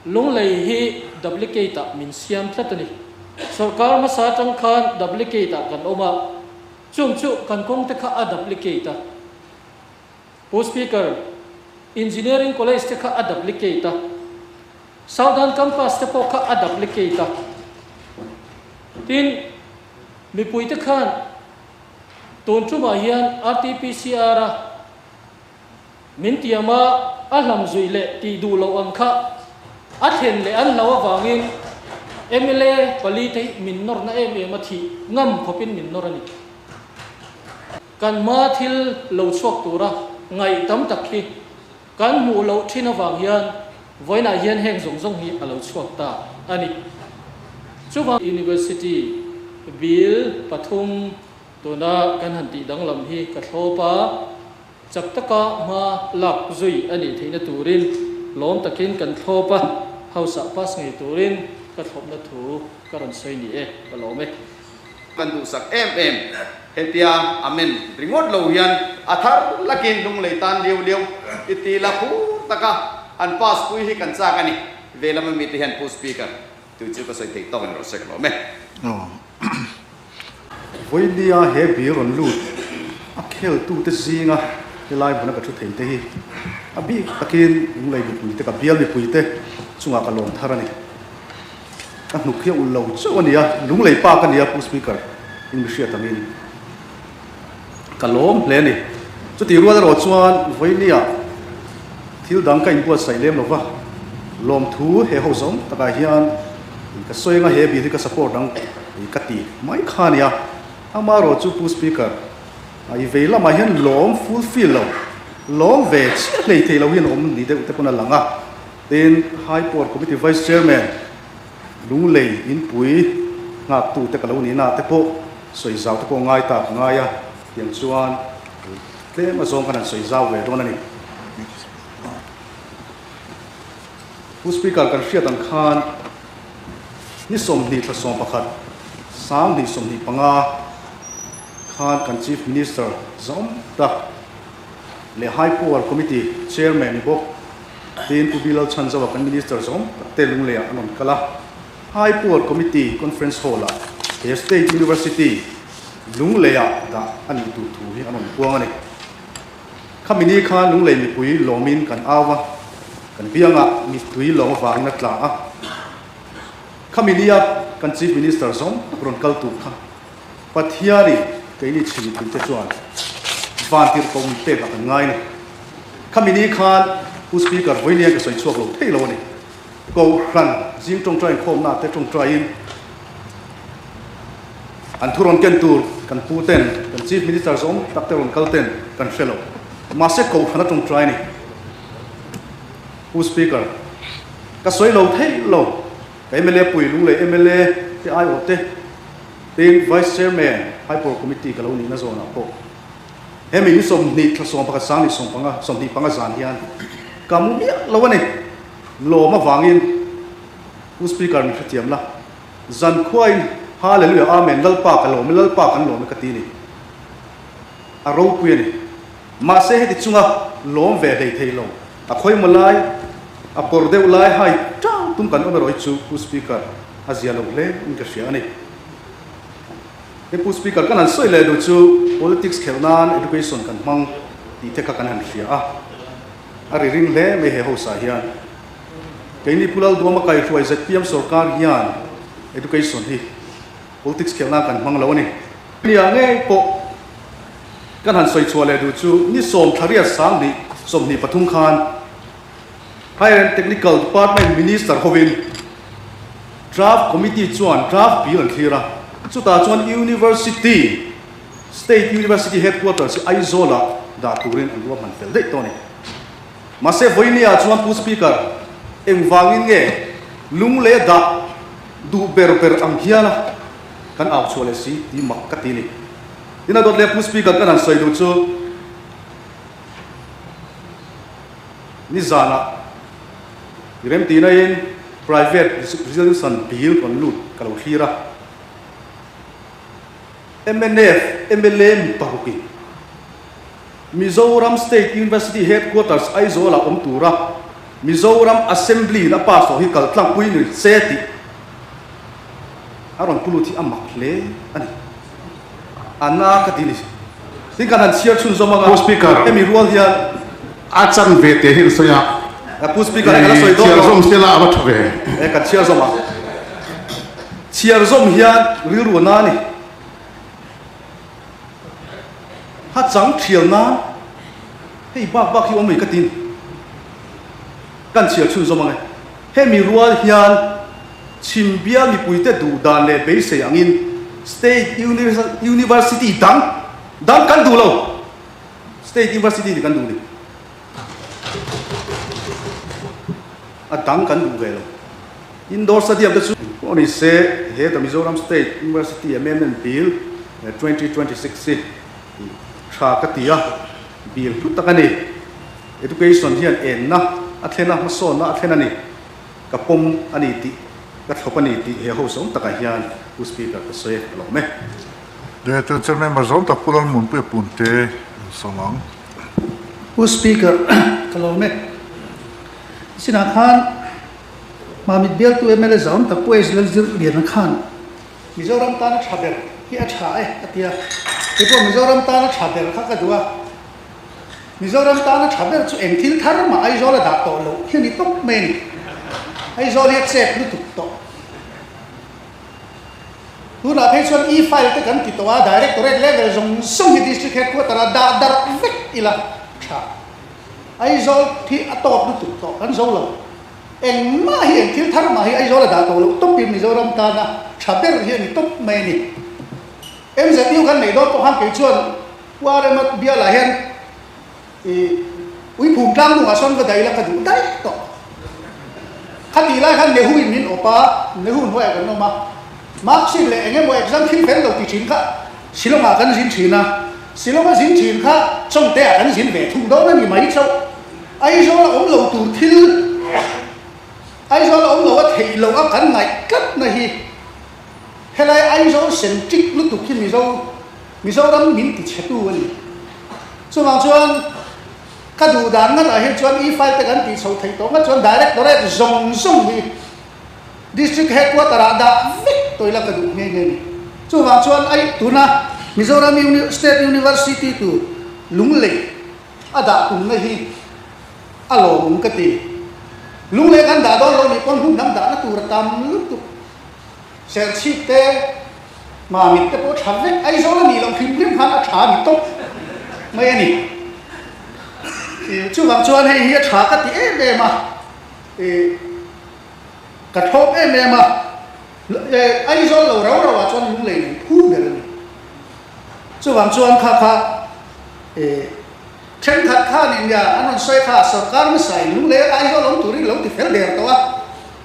lung lei hi duplicate min siam thlatani sarkar ma sa tang khan duplicate kan oma chung chu kan kong te kha a duplicate post speaker engineering college te kha a duplicate southern campus te po kha a duplicate tin mi pui te khan ton chu ma hian RT-PCR min tiama alam zui le ti du lo ang kha athen le an lawa wangin MLA pali te min nor na ma thi ngam khopin min nor ani kan ma thil lo chok tura ngai tam tak hi kan mu lo thina wang hian voina hian heng zong zong hi alo chok ta ani chuwa university bill pathum tuna kan hanti danglam hi ka thlopa chak taka ma lak zui ani theina turin lom takin kan thlopa hausa pas ngai turin ka thopna thu karon sei ni kalome kan du sak em hetia amen ringot lo hian athar lakin lung leitan liu liu itila khu taka an pas pui hi kan cha kani velama mi te han post speaker tu chu ka soi thei tawin ro sek lo me voidia he biron lut a khel tu te zinga hilai buna ka thu thei te hi abi takin lung lei pui te ka bial bi pui te chunga ka lom tharani ka nu khia ul lo chawania lung lei pa ka nia post speaker in mi hria tamin kalom hle ni chu ti ruwa ro chuan voinia thil dang ka in po sai lem lova lom thu he ho zom taka hian ka soinga he bi ka support dang ka ti mai khania amaro chu post speaker ai veila ma hian lom fulfill lo lom ve lei thei lo hian om ni de te pona langa then high court committee vice chairman lung lei in pui ngak tu te kalo ni na te po soi zau te ko ngai ta ngai ya yang chuan tle ma zong kan soi zau ve don ani post speaker kan hriat an khan ni som ni tha som pakhat sang ni som ni panga khan kan chief minister zom ta le high court committee chairman ni bok tin ubilal chanzawa kan minister zom te lung le anon kala high court committee conference hall a state university lung le da ani tu thu hi anon puang ani khamini khan lung le mi pui lomin kan awa kan bianga mi tui lom wang na tla a khaminia kan chief minister zom ron kal tu kha pathiari keini chhi tin te chuan vantir kom te ba ngai ni khamini khan post speaker voinia ka soi chuak lo thei lo ni ko ran jing tong trai khom na te tong trai in an thuron ken tur kan pu ten kan chief minister zom takte ron kal ten kan fellow ma se ko khana tong trai ni post speaker ka soi lo thei lo MLA pui lung le MLA te ai ote tin vice chairman high court committee ka lo ni na zona ko hemi ni som ni thla som pa sang ni som ni panga zan hian kamu mi lo ni lo ma wangin post speaker ni thatiam la zan khoi hallelujah amen lal pa ka lo mi lal pa kan lo mi ka ti ni a ro pu ni ma se he ti chunga lom ve dei thei lo a khoi malai a por deu lai hai tang tum kan o roi chu post speaker azia lo le in ka sia ni e post speaker kan an soi le do chu politics khelnan education kan mang ti te ka kan han sia a ri ring le me he ho sa hian keini pulal do ma kai thuai ZPM sarkar hian education hi politics khelna kan mang lo ni nia nge po kan han soi chua le do chu ni som tharia sang ni som ni pathum khan higher and technical department minister hovin draft committee chuan draft bill an thira chuta chuan university state university headquarters aizola da turin an man fel dei toni mase voinia chuan post speaker engwangin nge lung le da du ber ang hiana kan au chole si ti mak katini ina dot le post speaker kan an soi du chu ni zana rem tina in private resolution bill kon lut kalau khira MNF MLA paruki Mizoram State University headquarters aizola tura Mizoram Assembly na pass hi kal tlang pui ni seti aron puluti amak le ani ana ka dili tin kan han share chun zoma House Speaker. emi rual hian Achan vete hil soya. pu speaker kala soi do Chia zom stela abat ve. kan share zoma share zom hian ril ru na ni ha chang thial na hei bak hi omei ka tin kan share chun zoma ngai hemi rual hian chimbia mi puite du dan le be se angin State University dan kan du lo State University ni kan du ni a dang kan du ge lo indoor stadium da chu oni se he the Mizoram State University Amendment Bill 2026 se tha ka tia bill tu takani education hian en na athena ma so na athena ni kapom ani ti ka thopani ti he ho som taka hian u speaker ka soe lo me De tu cer member zom ta pulal mun pe punte solang. u speaker kalau me sina khan mamit bel tu ml zam ta pues lel zir lian khan Mizoram ta na thaber ki a tha atia epo Mizoram ta na thaber kha ka duwa Mizoram ta na thaber chu engthil thar ma ai zola da to lo hi ni tok men ai zol exerpt lu tuk to tu na phei chuan e file te kan ti to a directorate level zong song hi district headquarter da dar vek ila tha ai zol thi atop lu tuk to kan zo lo eng ma hi engthil thar ma hi ai zola da to lo top pi Mizoram ta na thaber hi ni top men ni em za tiu kan nei do to han ke chuan wa re mat bia la hen ui phum tlang nu a son va dai la ka du dai to khati lai khan nehu in min opa nehu hoi kan no ma mark sin le enge mo exam thil fel lo ti chin kha silonga kan sin thina silonga sin thin kha chong te kan sin ve thung do na ni mai chau ai zo la om lo tur thil ai zo la om lo a thei lo a kan ngai kat na hi helai ai zo sen tik lu tu khi mi zo ram min ti chetu ani so ma chuan ka du dan na hi chuan e file te kan ti so thei to nga chuan directorate zong zong hi district headquarter da vik toila ka du nge nge ni chu wa chuan ai tuna Mizoram State University tu lungle ada kun na hi alo mum ka ti lungle kan da do lo ni kon hum nam da na tur tam lu tu ser chi te ma mit te po thavek ai zo la ni long phim phim han a tha ni to mai ani chu wang chuan hei hi tha ka ti em ma ka thop em ma ai zo lo rau rau chuan lung le ni phu de ni chu wang chuan kha then khat kha ni ya anon soi kha sarkar ma sai lung le ai zo long turi lo ti fel der to a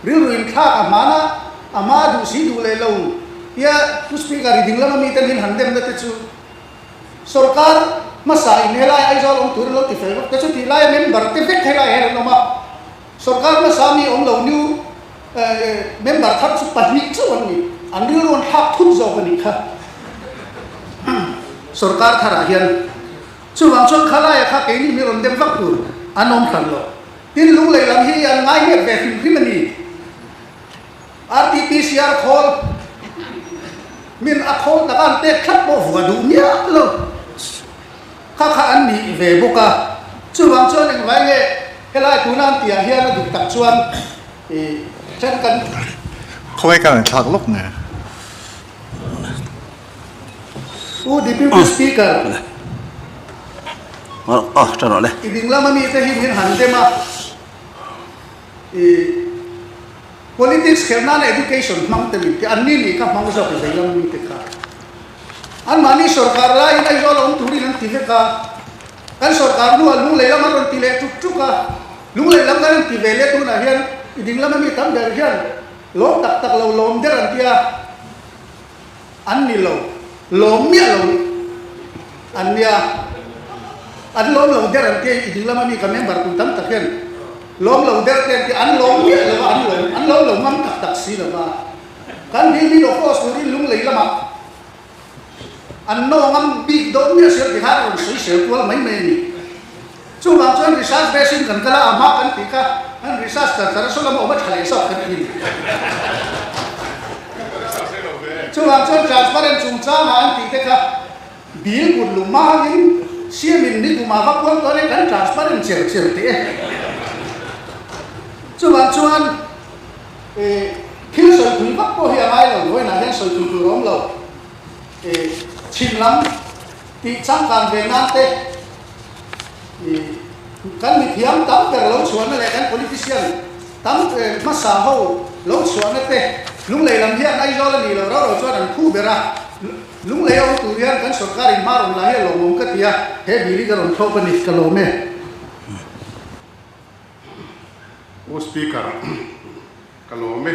ril ruin kha ka mana ama du si du le lo ya tu speaker ding la mi ten hin handem na te chu sarkar masai nela ai zo long tur lo ti fel ka chu ti lai member te vek thela he no ma sarkar ma sami om lo new member thap chu pahni chu an ni an ri ron thap thun zo ni kha sarkar thara hian chu wang chon khala ya kha ke ni mi ron dem vak tur anom than lo tin lung le lam hi an ngai he ve phim phim ni RT-PCR khol min a khol ta kan te khat bo wa du nya lo kha kha an ni ve boka chu wang chuan eng vai nge helai tunan tia hian du tak chuan chen kan Khoi kan thak lok ne. u deputy speaker charo le iding lama mi te hin han te ma politics kherna na education mang te mi ke anni ni ka mang zo ke dai mi te ka an mani sarkar la in ai zo long turi nan ti ve ka kan sarkar nu lu le lam ron ti le tuk tuk ka lu le lam kan ti ve le tu na hian iding lama mi tam der hian lom tak tak lo lom der an tia an ni lo lom mi lo an nia an lom lo der an tia iding lama mi ka member kun tam tak hian lom lo der te an lom mi lo an lom lo mam tak tak si lo ba kan ni lo ko suri lung le lama an no ngam big do mi sel ki har on sui sel ko mai mai ni chu wang chuan research basin kan kala ama kan ti kha an research ta so lam oma thale so kan ni chu wang chuan transparent chung cha ma an ti te kha bil gut lu ma in siamin ni du ma va pon to le kan transparent cher te chu wang chuan khi soi thui bắc po hiang ai lo noi na hen soi thui rom lo chim lam ti chang kan ve na te kan mi thiam tam per lo chuan na le kan politician tam ma sa ho lo chuan na te lung lei lam hian ai zo la ni lo ro chuan an khu bera lung lei au tu hian kan sarkar in marom la he lo mom ka tia he bili ka ron tho pa ni ka lo me o speaker ka lo me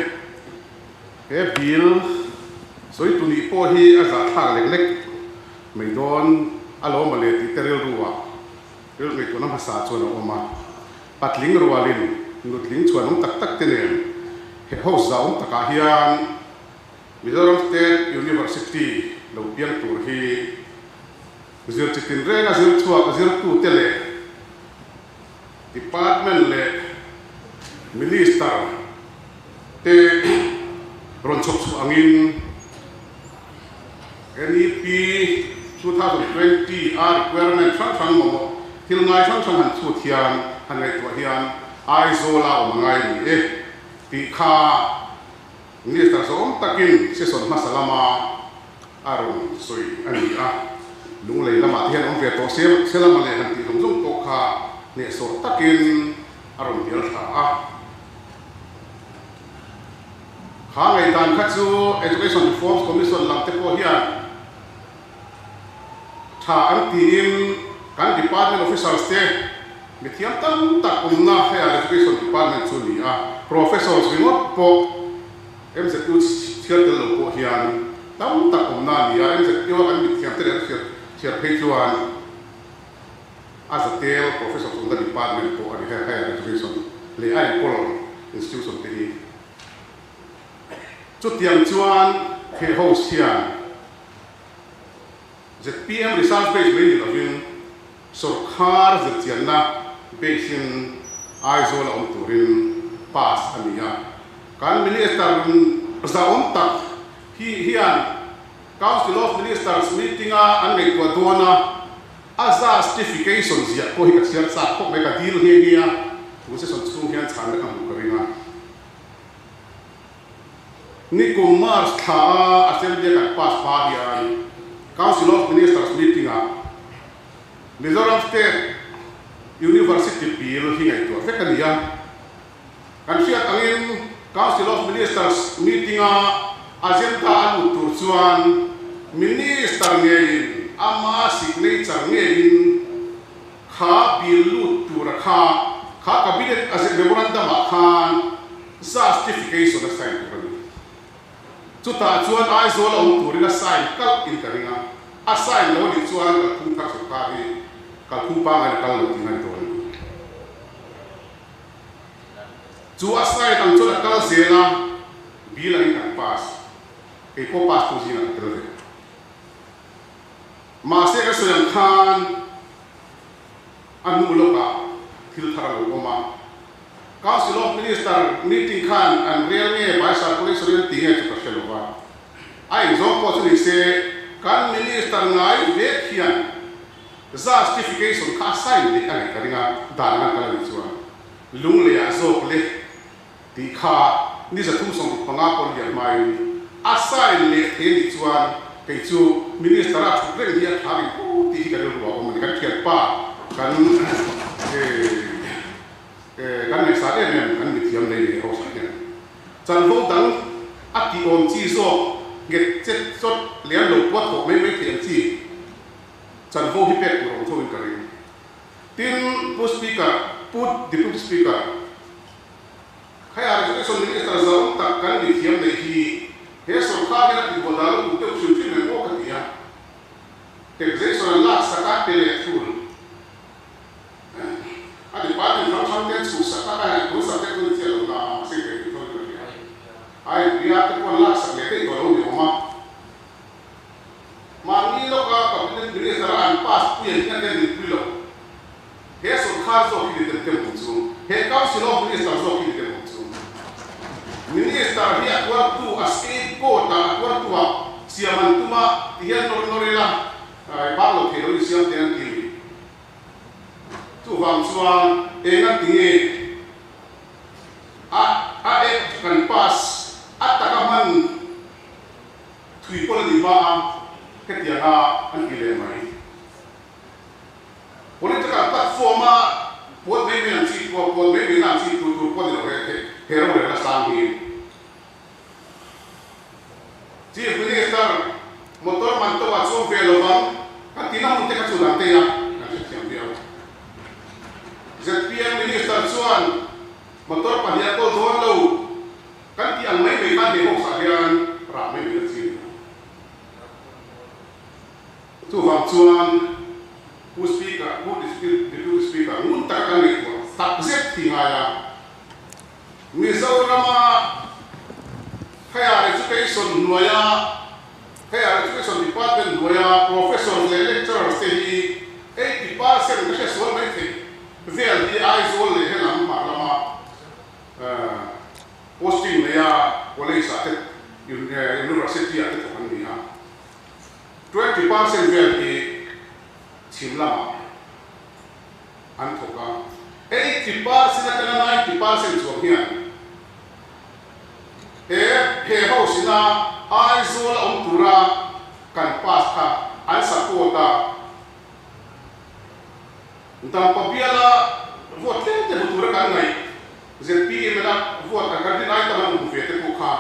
he bill soi tu ni po hi a za thang lek lek mai don alo ma le ti teril ruwa ril ngai to na hasa chuan oma patling rualin nutling chuan tak tak te ne he ho zaum taka hian Mizoram State University lo piang tur hi zir chitin renga zir chuak zir tu tele department le minister te ron chok chu angin NEP 2020 requirement sang mo til ngai sang han chu thian han ngai to hian ai zo la o mangai ni ti kha minister som takin se son masalama aron soi ani a lung lei lama hian om ve to se lama le han ti lung to kha ne so takin aron hial tha a kha ngai dan kha chu education reforms commission lam te po hian tha an team kan department officials te mithiam tam tak umna he education department chu ni a professors ringot po MZU thial lo po hian tam tak umna ni a MZU kan mithiam te le thial phei chuan as a tel professor from the department po ani higher education le ai pol institution te hi chu tiang chuan he ho sian ZPM research page mai ni lovin sarkar zetianna basin aizo la turin pass ania kan minister za tak hian council of ministers meeting an nei ko dona aza certification zia ko hi ka sian sa ko mai ka deal he nia tu se son chung hian chan na kam karinga ni ko mars tha assembly ka pass pa hian council of ministers meeting Mizoram State University bill hi ngai to fekania kan siat angin council of ministers meeting agenda anu tur chuan minister ngei ama signature ngei kha bill lu tur kha cabinet as memorandum khan sa certification of sign tur chuta chuan ai zo la turina sign kal in karinga a sign lo ni chuan ka khung thak sarkari ka khung pa ngai kal lo tingai to chu a sign ang chu kal zela bilang kan pass ke ko pass tu sina tere ma se ka soyang khan anu loka thil thara lo ma council of minister meeting khan and real nge by circulation ti nge chu ka shelowa ai zo ko chu se kan minister ngai ve khian za certification kha sign le ka karinga dana kala ni chuwa lung le ya zo le ti kha ni za thum song panga ko ya mai assign le the ni chuan ke chu minister a thuk re dia thari ti ka ro wa ko ni kan thiat pa kan kan ne sa de ne kan mi thiam nei ne ho sa ne chan ho dang a ti om chi so get chet sot lian lo kwa ko me thiam chi chan ho hi pek ro tho in kari tin post speaker put deputy speaker khaya education minister zong tak kan mi thiam nei hi he so kha ke ti bo da lo te chu chi me ko ka dia taxation la saka pele full a department from ten su saka ka ku sa te ku ti lo na se ke to ko dia ai dia te ko la sa le te to lo ni ma ni lo ka ka minister an pass ku ye kan den ni lo he so council of ministers of the minister here waktu asking kota waktu siaman tuma dia norila palo kelo siam dengan kiri tu bang suan engat tinggi kan pas atakaman tui pola di ba ketianga an kile mai politika platforma buat maybe nanti buat maybe nanti tu buat hero mereka sanghi. Chief Minister motor mantu asum velovan, katina munte kacudan teya, nasi siam dia. ZPM Minister Suan motor paniato doan lau, kan tiang mai mereka dehok sadian ramai berisi. Tu bang Suan, who speaker, who deputy speaker, muntakan itu, tak zep tingaya. Mizoram higher education noya, higher education department noya, professors and lecturers tehi 80% kasi soal mereka, VLD eyes all le helam marlama posting noya college atet university atet kapan niya 20% VLD simlama antoka 80% na 90% suamian he hausina aizol tura kan paska an sakota entam pabiala vote te tura kan ngai ZPM na vote kan din ai taman uvete ko kha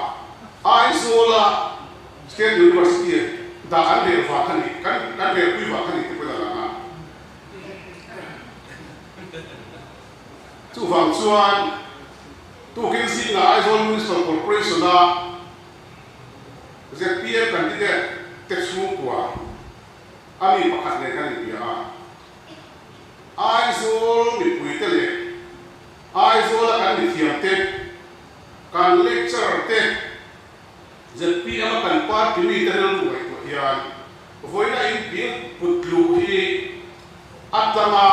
aizola state university da an re va khani kan re kui va khani te ko la na tu vang chuan tu kinsi na aizol municipal corporation na ZPM candidate te chu kwa ami pakhat le kan dia aizol mi pui te le aizol kan ni thiam te kan lecture te ZPM kan party mi te lu ai to hian voina in bil putlu hi atama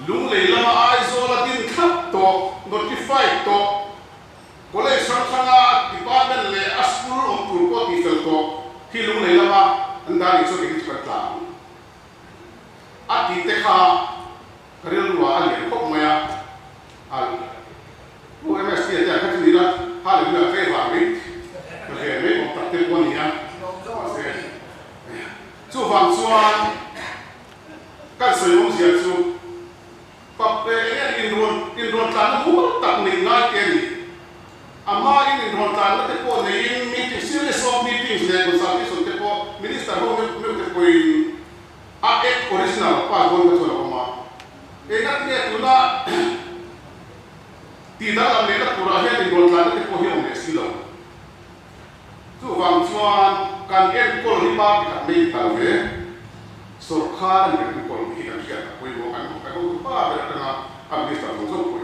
lung le lama aizol din khat to notify to college sankhana department le school on purko ti fel to hilung le lama andani so ke chikatla ati te kha karelwa ali ko maya al UMST te akhatira hal bila fe va mi ke me ko takte ko niya chu wang chuan kan so yong sia chu pap in ron tan hu tak ni ngai ke ni ama in rontan te ko nei meeting series of meetings le ko sa so te ko minister ho me te ko a ek original pa gon ko so ma e na te tuna ti da la le ta pura he in rontan te ko he o me silo tu wang chuan kan en ko ri pa ka me ta ve sarkar ne ko hi ka ya ko mo kan ko pa ba ta na minister ho so ko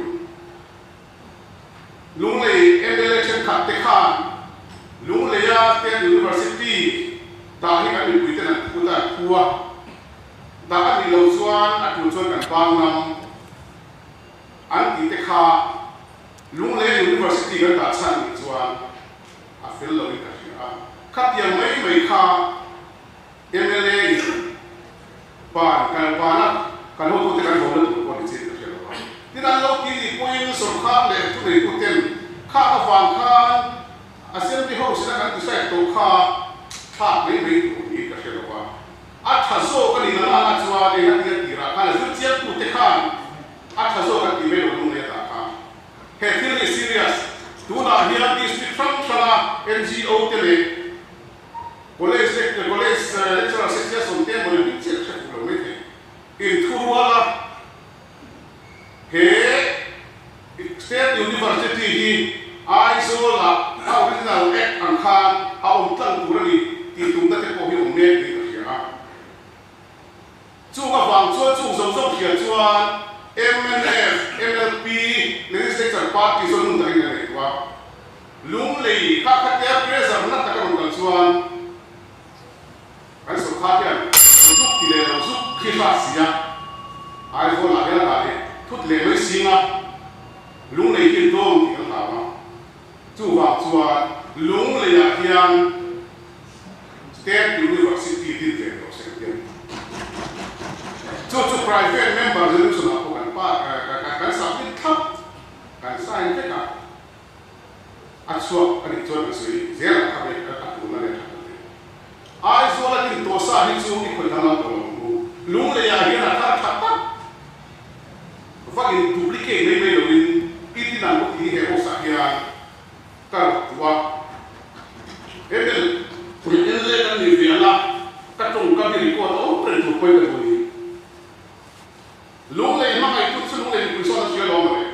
lung lei election khat te khan lung lei ya state university ta hi kan pui te na puta kuwa ta kan ni lo chuan a tu chuan kan pang nam an ti te kha lung lei university kan ta chan ni chuan a fel lo ka hi a khat ya mai kha MLA pan kan ho tu te kan ho le tu ko ni che ka lo ti dan lo ki ni point so kha le tu nei tu ten kha ka wang khan assembly house na kan tu sai to kha tha mai tu ni ka se lo wa a tha so ka ni na na chwa de na ti ra kha zu chia tu te khan a tha so ka ti me lo ne ta kha he thil is serious tu na hian district functional NGO te le college lecturer association te mo ni che che lo me te in thurwala he state university hi aizola original act an khan a tlang turani ti tum da te ko hi me ni ka sia chu ga wang chu zo khia chuan MNF MLP legislature party so nun da ni ne wa lung lei ka kha te pressure na ta ka ron chuan an so kha pian zu ki le ro zu ki fa sia ai vo la ga da le thut le mai singa lung lei hin dong ti ka ma chu wa chuan lung lei a hian State University din te do se te chu private member lu so na ko kan submit thap kan sign te ka achwa ani chuan sui zela ka be ka tu na le ai so la tin to sa hi chu ni ko thang to lung le ya hian a thar thap ta fa in duplicate nei nei lo in itin an ko ti he o sa hian ka wa emel in le kan ni vi ala ka tung ka bi ko to pre tu ko ka ni lung le ma kai tu chu lung le ku so na sia lo ma le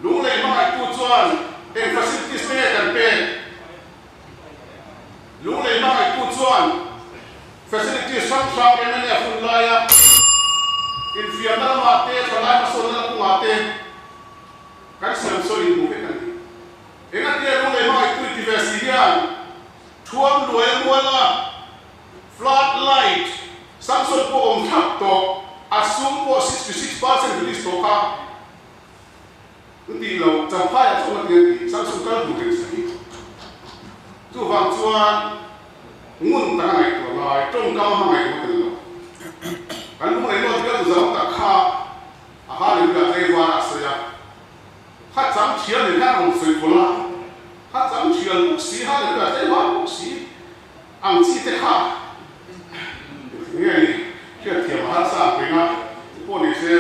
lung le ma kai tu chuan en facilities ne kan pe lung le ma kai tu chuan facilities sang en ne fun la ya in fiana ma te tholai ma so na ku ma te kan sam so in bu ke kan ni en a te lung le ma kai tu diversi hian thuam luai muala floodlight samson po om thap to assume po 66% release to ka ndi lo champai a chona ti samson ka du ke sai tu wang chuan ngun ta ngai to lai trong ka ma ngai ko lo kan mo ngai lo ti ka zo ta kha a ha le ga ai wa sa ya ha cham chia le ka ngong sui ko la ha cham chia lu si ha le ga ai wa lu si ang chi te kha ngai ke tiam ha sa pe nga po ni se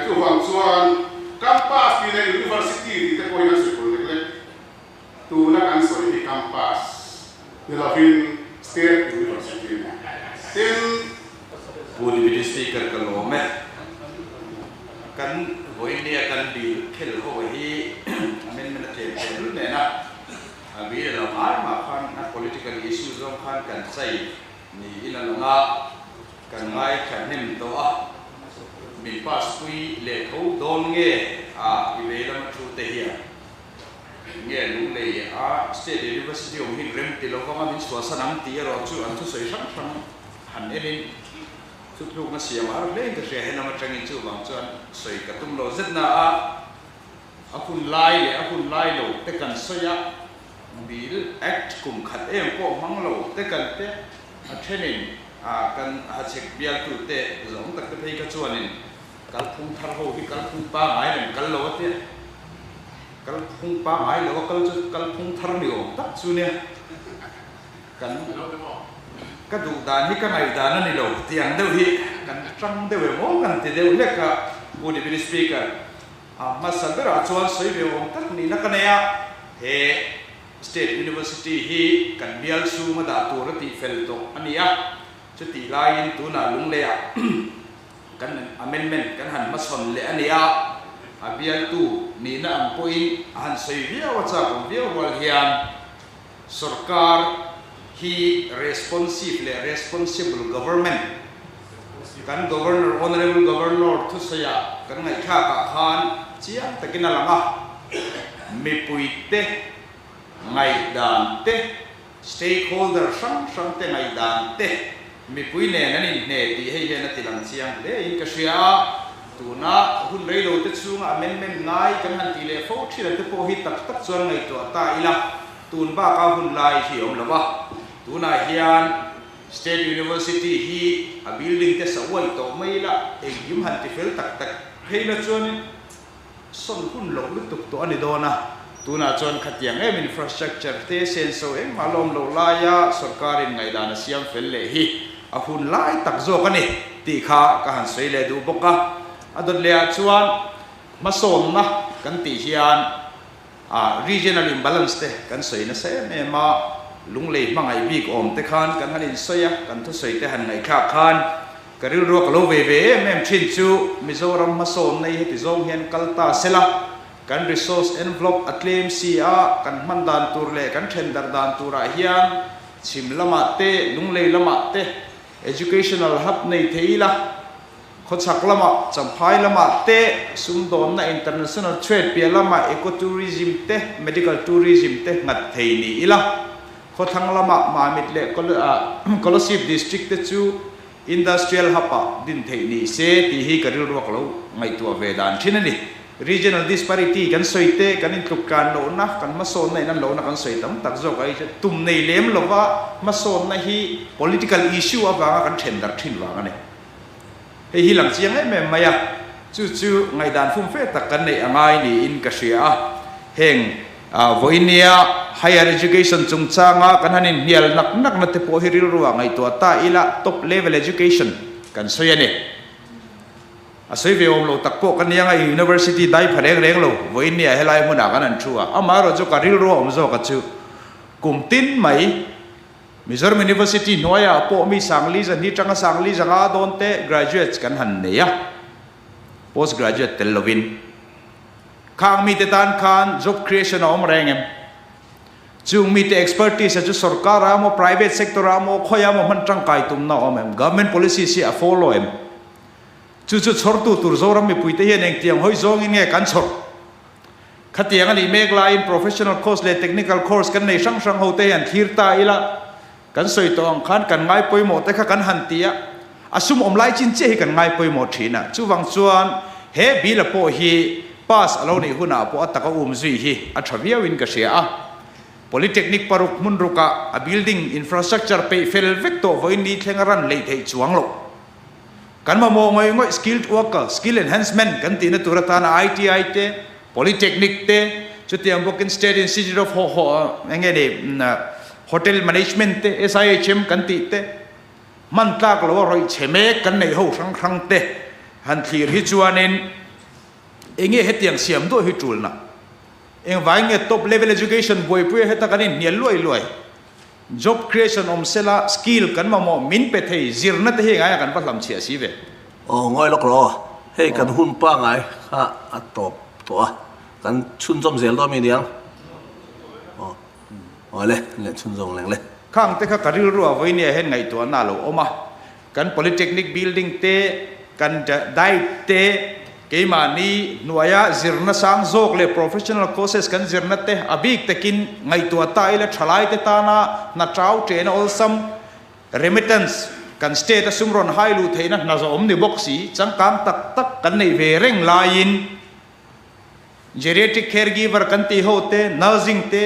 tu wang chuan campus di university di te ko ina se ko le tu na kan so hi campus de la fin state university tin Deputy Speaker kalome kan voi ne kan di khel ho hi amendment te lu ne na abi la ma khan na political issues ong khan kan sai ni ila nga kan ngai kan nim to a min pas pui le tho don nge a ibe lam thu te hi nge lu le a state university ong hin rem ti lo ka min so sanam ti ro chu an thu sei sang sang han enin chu thu na sia mar le ka she hena ma tangin chu bang chuan soi ka tum lo zet na a akun lai lo te kan soya bill act kum khat em po mang lo te kan te a training a kan ha chek bial tu te zong tak te phei ka chuanin kal phung thar ho hi kal phung pa ngai nen kal lo te kal phung pa ngai lo kal phung thar ni o tak chu ne kan ka du dan hi ka ngai dan ani lo tiang deu hi kan trăng deu mo kan te deu le ka Deputy Speaker a ma sabera chuan soi be ong tak ni na ka ne ya he State University hi kan bial su ma da tu rati fel to ania chu ti lai in tu na lung le a kan amendment kan han ma son le ania a bial tu ni na ang point han sei via wa cha ko via wal hian sarkar hi responsible government kan governor honorable governor thu saya kan ngai kha ka khan chiang takina langa mi puite ngai dan te stakeholder sang te ngai dan te mi pui ne nani ne ti hei he na tilang chiang le in ka sia tu na hun rei lo te chunga amendment ngai kan han ti le fo thira te po hi tak chuan ngai to ta ila tun ba ka hun lai hi om lawa tu na hian State University hi a building te sawai to mai la yum han ti fel tak hei na chuan son hun lo lu tuk to ani do na tuna chuan khatiang em infrastructure te senso em malom lo la ya sarkarin ngai dana siam fel le hi a hun lai tak zo ka ni ti kha ka han sei le du boka adon le chuan ma som na kan ti hian a regional imbalance te kan sei na se me ma lung le mangai big om te khan kan hanin soya kan thu sei te han ngai kha khan karil ro kalo ve mem chin chu Mizoram ma som nei he ti zong hian kalta sela kan resource envelope atlaim sia kan mandan tur le kan tender dan tura hian chim lama te lung le lama te educational hub nei theila khochak lama champhai lama te sumdon na international trade pia lama ecotourism te medical tourism te ngat theini ila khothang lama mamit le colosip district te chu industrial hapa din theini se ti hi karil ro kalo ngai tu vedan thinani regional disparity kan soite kan intukan lo na kan mason na nan lo na kan soitam tak zo kai tum nei lem lova mason na hi political issue ava kan tender thin wa ngane he hi lang chiang ai me maya chu chu ngai dan phum fe tak kan nei angai ni in ka sia heng voinia higher education chung changa kan hanin nial nak nak na te po hiril ruwa ngai to ta ila top level education kan soyane asoi ve om lo takpo kan yang ai university dai phareng reng lo voinia helai huna kan an thua amaro jo karil ro om zo ka chu kumtin mai Mizoram University noya po mi sangli jan ni changa sangli janga don te graduates kan han ne ya post graduate tel lovin khang mi te tan khan job creation om reng em chung mi te expertise chu sarkar amo private sector amo khoya mo man tang kai tum na om em government policy si a follow em chu chu chhor tu tur zoram mi puite hian eng tiang hoi zong in nge kan chhor khatiang ani mek la in professional course le technical course kan nei sang sang ho te an thir ta ila kan soi tong khan kan ngai poi mo te kha kan han tia asum om lai chin che hi kan ngai poi mo thina chu wang chuan he bi la po hi pass alo ni huna po ataka zui hi a thavia win ka sia a polytechnic paruk munruka a building infrastructure pe fel vecto voi ni thengaran le thei chuang lo kan ma mo ngoi skilled worker skill enhancement kan tina turata na ITI te polytechnic te chutiam bokin state institute of engene hotel management te SIHM kan ti te man tlak lo roi cheme kan nei ho sang sang te han thlir hi chuanin enge hetiang siam do hi tulna eng wainge top level education boy pu heta kanin nial loi job creation om sela skill kan ma mo min pe thei zirna te hi ngai kan patlam chia si ve ngoi lok ro hei kan hun pa ngai ha atop to kan chun jom zel do mi niang le chun jong leng le khang te kha karil ruwa voi ne hen ngai to na lo oma kan polytechnic building te kan dai te keimani nuaya zirna sang zok le professional courses kan zirna te abik tekin ngai to ta ila thalai te ta na trau train olsam remittance kan state sumron hailu theina na zo omni boxi changkam tak kan nei ve reng lain geriatric caregiver kan ti hote nursing te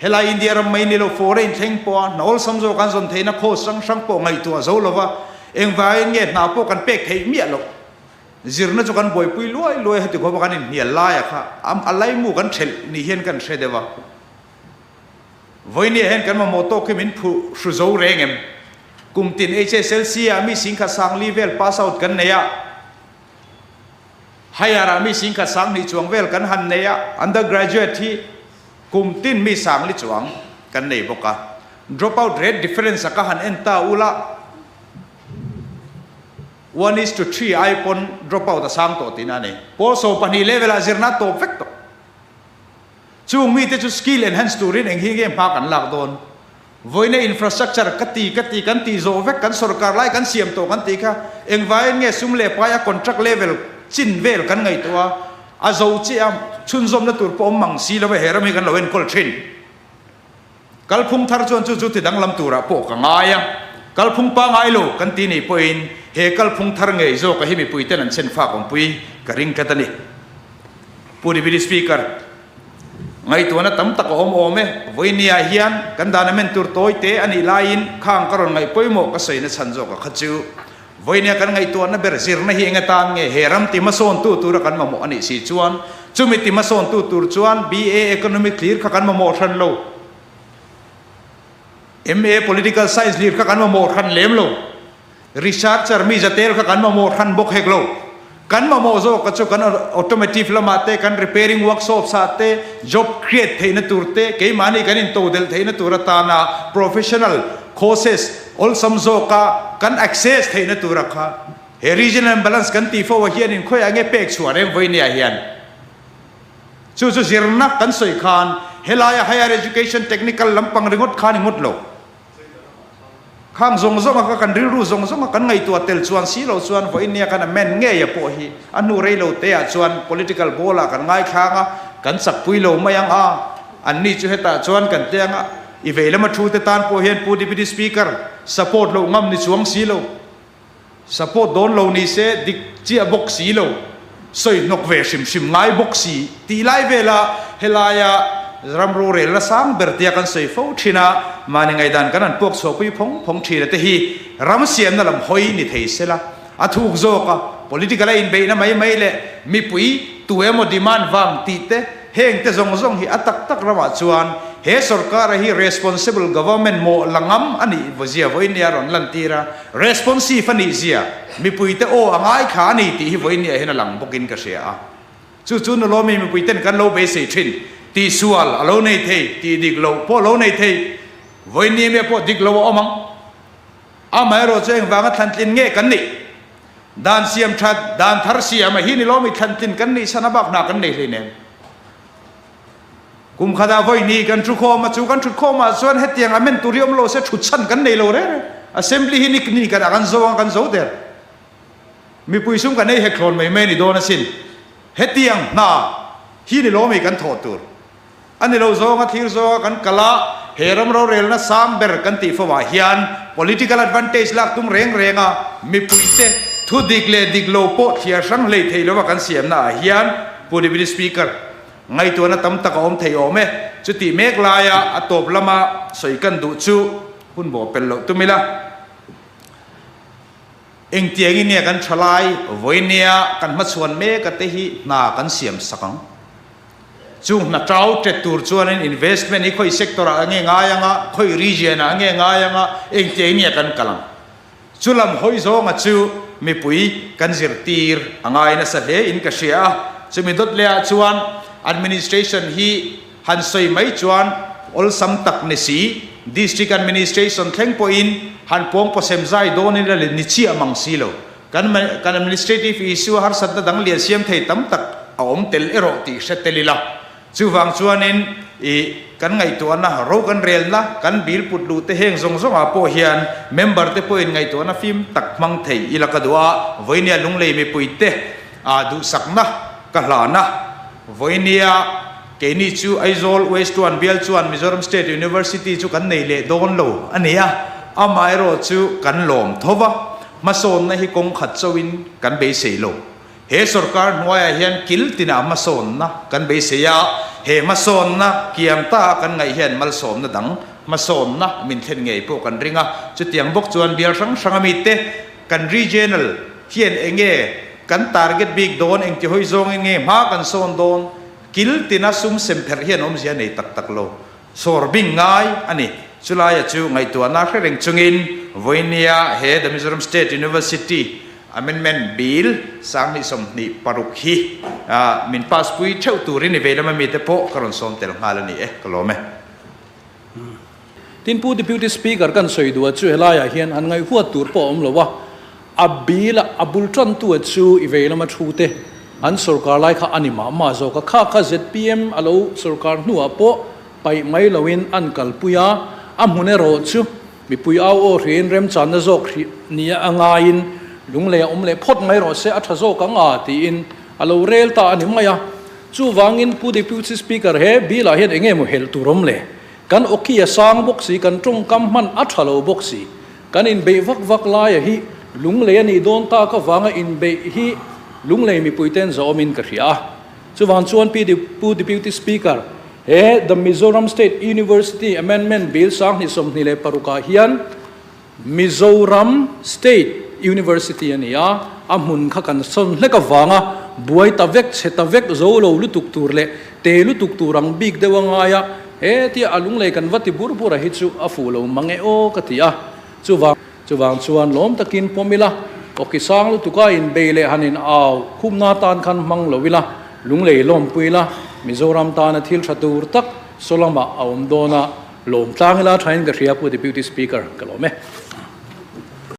hela india ram mai ni lo foreign theng po na ol samjo kan zon theina kho sang po ngai to zo lova eng vai nge na po kan pek thei mi lo zirna chu kan boi pui loi hati ko kan ni la ya kha am alai mu kan thel ni hian kan thre dewa voini hen kan ma moto ke min phu shu zo reng em kumtin HSLC ami singkha sang level pass out kan neya hayara mi singkha sang ni chuang vel kan han neya undergraduate hi kumtin mi sang li chuang kan nei boka dropout rate difference ka han enta ula 1:3 iPhone dropout sang to tinane poso pani level azirna to vecto chung mi te chu skill enhance turin eng hi game pa kan lak don voine infrastructure kati kan ti zo vek kan sarkar lai kan siam to kan ti kha eng vai nge sumle pa ya contract level chin vel kan ngai to a zo chi am chun zom na tur pom mang si lawe heram hi kan loen kol thin kalphung thar chon chu ti dang lam tura po ka ngaya kalphung pa ngai lo kan ti ni point he kalphung thar ngei zo ka hi mi pui ten an chen fa kom pui ka ring ka tani puri bi speaker ngai to na tam tak om ome voinia hian kan dana men tur toi te ani lain khang karon ngai poimo ka sei na chan zo ka khachu voinia kan ngai to na ber zir na hi nga tan nge heram ti ma son tu ra kan ma mo ani si chuan chumi ti ma son tu tur chuan BA economic clear kha kan ma mo than lo MA political science clear kha kan ma mo than lem lo researcher mi jatel kha kan ma mo than bok hek lo kan ma mo zo ka chu kan automotive lama te kan repairing workshop sa te job create theina turte ke mani kan in to del theina turata na professional courses all samzo ka kan access theina turaka he regional balance kan ti fo hian in khoi ange pek chuare voinia hian chu zirna kan soi khan helaya higher education technical lampang ringot khan ngot lo khang zong ka kan riru zong kan ngai tu tel chuan si lo chuan voinia kan men nge ya po hi anu rei lo te a chuan political bola kan ngai khanga kan sak pui lo mayang a anni chu heta chuan kan teanga i veilama thu te tan po hian pu deputy speaker support lo ngam ni chuang si lo support don lo ni se dik chi a box si lo soi nok ve sim ngai boxi ti lai vela helaya ramro re la sang bertia kan soi fo thina mani ngai dan kan an pok so pui phong thira te hi ram siam na lam hoi ni thei sela athuk zo ka political in be na mai le mi pui tu emo demand wang ti te heng te zong hi atak tak rawa chuan he sarkar hi responsible government mo langam ani vozia voinia ron lantira responsive ani zia mi puite o angai kha ni ti hi voinia hena lang bokin ka sia chu no lo mi puiten kan lo be se thin ti sual alo nei thei ti dik lo po lo nei thei voinia me po dik lo omang a mai ro cheng wanga thantlin nge kan ni dan siam that dan thar siam hi ni lo mi thantlin kan ni sanabak na kan nei le ne kum khada voi ni kan tru kho ma chu kan tru kho ma chuan hetiang amen turiom lo se thut chan kan nei lo re assembly hi ni kan kan zo der mi pui sum kan nei he khron mai me ni do na sin hetiang na hi ni lo mi kan tho tur ani lo zo nga thir zo kan kala heram ro rel na sam ber kan ti fa hian political advantage lak tum renga mi pui te thu dik lo po thia sang le thei lo kan siam na hian deputy speaker ngay tuan na tam tak om thei ome chu ti mek laya atop lama soi kan du chu hun bo pel lo tumila eng tiang in ne kan thalai voinia kan ma chuan me ka te hi na kan siam sakang chung na trau te tur chuan in investment i khoi sector ange nga yanga khoi region ange nga yanga eng tiang ne kan kalang chulam hoi zo nga chu mi pui kan zir tir angai na sa he in ka sia chumi dot le chuan administration hi han soi mai chuan ol sam tak ne si district administration thleng po in han pong po sem zai don in le ni chi amang si lo kan administrative issue har sat na dang lia siam thei tam tak a om tel ero ti setelila chu wang chuan in i kan ngai tu na ro kan rel na kan bil put lu te heng zong a po hian member te po in ngai tu na film tak mang thei ila ka duwa voinia lunglei me puite a du sakna ka hla na voinia keni chu aizol west one bial chuan Mizoram State University chu kan nei le don lo ania amai ro chu kan lom thova mason na hi kong khat chawin kan be sei lo he sarkar noya hian kil tina mason na kan be se ya he mason na kiam ta kan ngai hian mal som na dang mason na min thlen ngei po kan ringa chu tiang bok chuan bial sang ami te kan regional hian enge kan target big don eng ti hoi zong nge ma kan son don kil tina sum semper hian om zia nei tak lo sor bing ngai ani chulaya chu ngai tu na reng chungin voinia he the Mizoram State University amendment bill sang ni som ni paruk hi min pas pui theu turin ni velama mi te po karon som tel ngalani kalome tin pu deputy speaker kan soi du chu helaya hian an ngai huat tur po om lowa abila abultran tu chu ivelama thute an sarkar lai kha anima ma zo ka kha ZPM alo sarkar nuwa po pai mai lowin an kalpuya amhune ro chu mi pui au o rin rem chan na zo nia angain lungle omle phot ngai ro se atha zo ka nga ti in alo rel ta ani maya chu wangin pu deputy speaker he bila het enge mo hel turom le kan okia sang boxi kan tung kam man athalo boxi kan in be vak lai hi lungle ani don ta ka wanga in be hi lungle mi puiten zo min ka ria chu wang chuan pu deputy speaker he the Mizoram State University amendment bill sang ni som ni le paruka hian Mizoram State University ania amun kha kan son le ka wanga buai ta vek cheta vek zo lo lu tuk tur le te lu tuk turang big de wanga ya he ti alung le kan vati bur bur hi chu afu lo mange o ka ti a chu wang chuan lom takin pomila okisang lu tuka in beile hanin aw khumna tan khan mang lovila lungle lom puila Mizoram tan thil thatur tak solama awm dona lom tlangila thain ka ria pu deputy speaker kalome